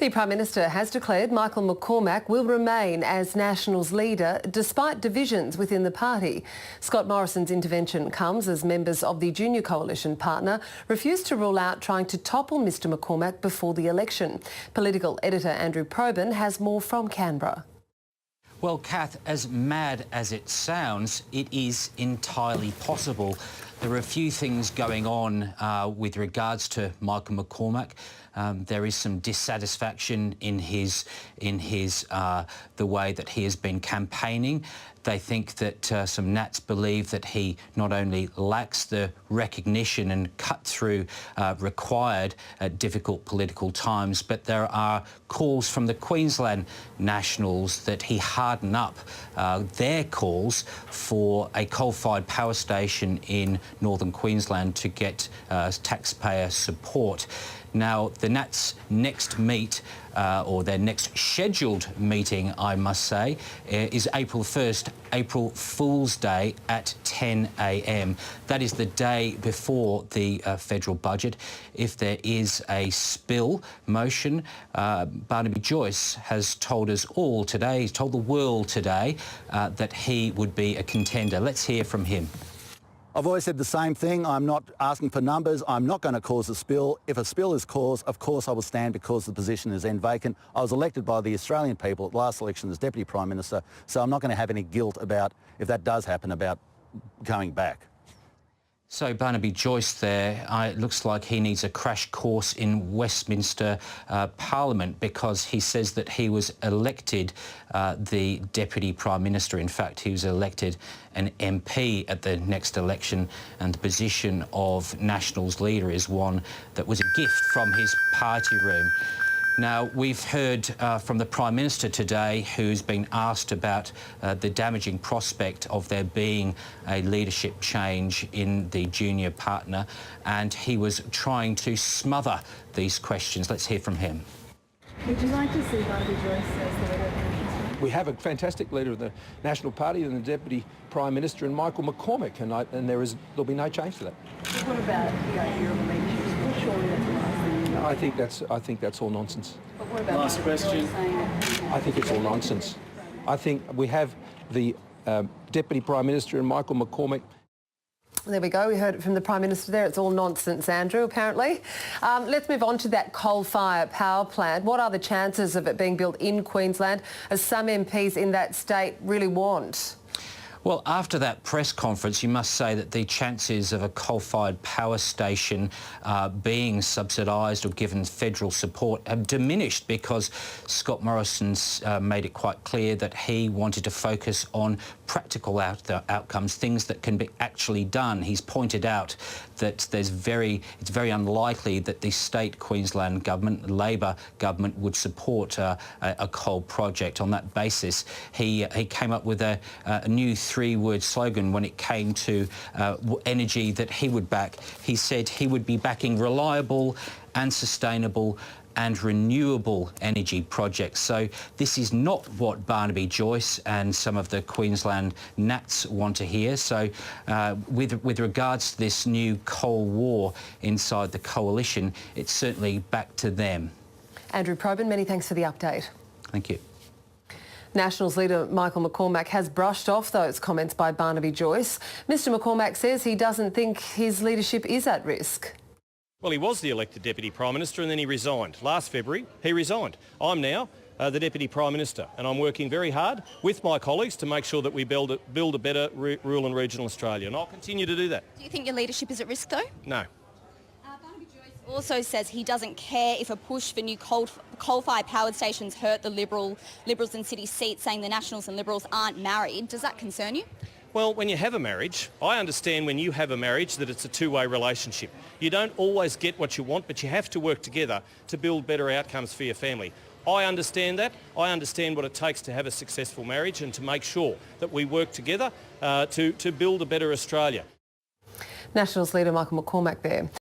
The Prime Minister has declared Michael McCormack will remain as Nationals leader despite divisions within the party. Scott Morrison's intervention comes as members of the junior coalition partner refuse to rule out trying to topple Mr McCormack before the election. Political editor Andrew Probyn has more from Canberra. Well, Kath, as mad as it sounds, it is entirely possible. There are a few things going on with regards to Michael McCormack. There is some dissatisfaction in the way that he has been campaigning. They think that some Nats believe that he not only lacks the recognition and cut-through required at difficult political times, but there are calls from the Queensland Nationals that he harden up their calls for a coal-fired power station in northern Queensland to get taxpayer support. Now, the Nats next meet, or their next scheduled meeting, I must say, is April 1st, April Fool's Day at 10 a.m. That is the day before the federal budget. If there is a spill motion, Barnaby Joyce has told us all today, he's told the world today, that he would be a contender. Let's hear from him. I've always said the same thing. I'm not asking for numbers. I'm not going to cause a spill. If a spill is caused, of course I will stand because the position is then vacant. I was elected by the Australian people at last election as Deputy Prime Minister, so I'm not going to have any guilt about, if that does happen, about going back. So Barnaby Joyce there, it looks like he needs a crash course in Westminster Parliament, because he says that he was elected the Deputy Prime Minister. In fact, he was elected an MP at the next election, and the position of Nationals leader is one that was a gift from his party room. Now, we've heard from the Prime Minister today, who's been asked about the damaging prospect of there being a leadership change in the junior partner, and he was trying to smother these questions. Let's hear from him. Would you like to see Barnaby Joyce as the leader of the Nationals? We have a fantastic leader of the National Party and the Deputy Prime Minister in Michael McCormack, and there'll be no change to that. What about the idea of a leadership? Surely that's a nice thing. I think that's all nonsense. But what about Last question. I think it's all nonsense. I think we have the Deputy Prime Minister and Michael McCormack. There we go. We heard it from the Prime Minister there. It's all nonsense, Andrew, apparently. Let's move on to that coal-fired power plant. What are the chances of it being built in Queensland, as some MPs in that state really want? Well, after that press conference, you must say that the chances of a coal-fired power station being subsidised or given federal support have diminished, because Scott Morrison's made it quite clear that he wanted to focus on practical outcomes, things that can be actually done. He's pointed out that it's very unlikely that the state Queensland government, Labor government, would support a coal project. On that basis, he came up with a new three-word slogan when it came to energy that he would back. He said he would be backing reliable and sustainable and renewable energy projects. So this is not what Barnaby Joyce and some of the Queensland Nats want to hear. So with regards to this new coal war inside the coalition, it's certainly back to them. Andrew Probyn, many thanks for the update. Thank you. Nationals leader Michael McCormack has brushed off those comments by Barnaby Joyce. Mr McCormack says he doesn't think his leadership is at risk. Well, he was the elected Deputy Prime Minister and then he resigned. Last February, he resigned. I'm now the Deputy Prime Minister, and I'm working very hard with my colleagues to make sure that we build a better rural and regional Australia, and I'll continue to do that. Do you think your leadership is at risk, though? No. Barnaby Joyce also says he doesn't care if a push for new coal-fired powered stations hurt the Liberals in city seats, saying the Nationals and Liberals aren't married. Does that concern you? Well, when you have a marriage, I understand when you have a marriage that it's a two-way relationship. You don't always get what you want, but you have to work together to build better outcomes for your family. I understand that. I understand what it takes to have a successful marriage and to make sure that we work together to build a better Australia. Nationals leader Michael McCormack there.